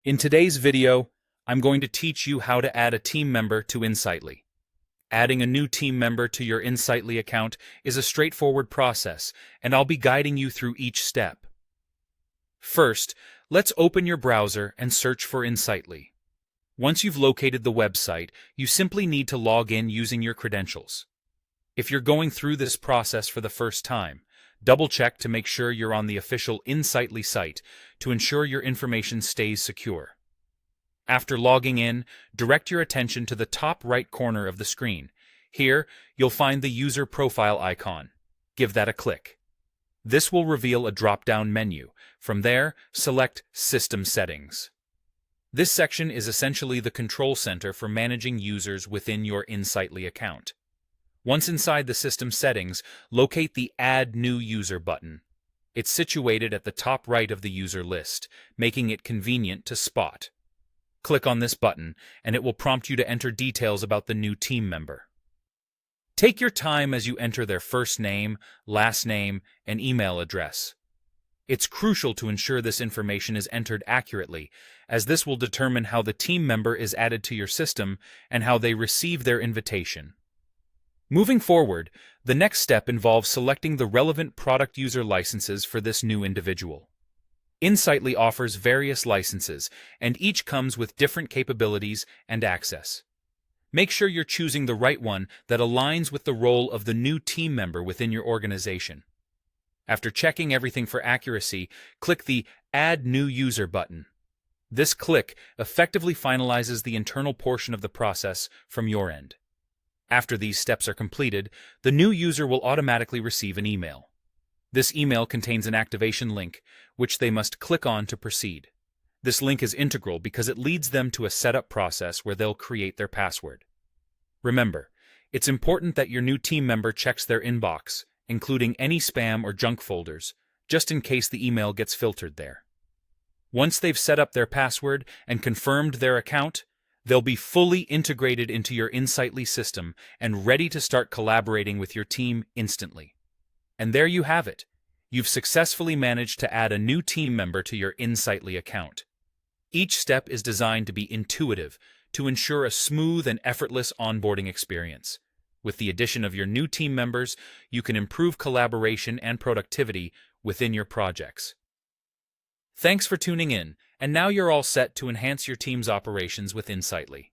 In today's video, I'm going to teach you how to add a team member to Insightly. Adding a new team member to your Insightly account is a straightforward process, and I'll be guiding you through each step. First, let's open your browser and search for Insightly. Once you've located the website, you simply need to log in using your credentials. If you're going through this process for the first time, double-check to make sure you're on the official Insightly site to ensure your information stays secure. After logging in, direct your attention to the top right corner of the screen. Here, you'll find the user profile icon. Give that a click. This will reveal a drop-down menu. From there, select System Settings. This section is essentially the control center for managing users within your Insightly account. Once inside the system settings, locate the Add New User button. It's situated at the top right of the user list, making it convenient to spot. Click on this button, and it will prompt you to enter details about the new team member. Take your time as you enter their first name, last name, and email address. It's crucial to ensure this information is entered accurately, as this will determine how the team member is added to your system and how they receive their invitation. Moving forward, the next step involves selecting the relevant product user licenses for this new individual. Insightly offers various licenses, and each comes with different capabilities and access. Make sure you're choosing the right one that aligns with the role of the new team member within your organization. After checking everything for accuracy, click the Add New User button. This click effectively finalizes the internal portion of the process from your end. After these steps are completed, the new user will automatically receive an email. This email contains an activation link, which they must click on to proceed. This link is integral because it leads them to a setup process where they'll create their password. Remember, it's important that your new team member checks their inbox, including any spam or junk folders, just in case the email gets filtered there. Once they've set up their password and confirmed their account, they'll be fully integrated into your Insightly system and ready to start collaborating with your team instantly. And there you have it. You've successfully managed to add a new team member to your Insightly account. Each step is designed to be intuitive to ensure a smooth and effortless onboarding experience. With the addition of your new team members, you can improve collaboration and productivity within your projects. Thanks for tuning in, and now you're all set to enhance your team's operations with Insightly.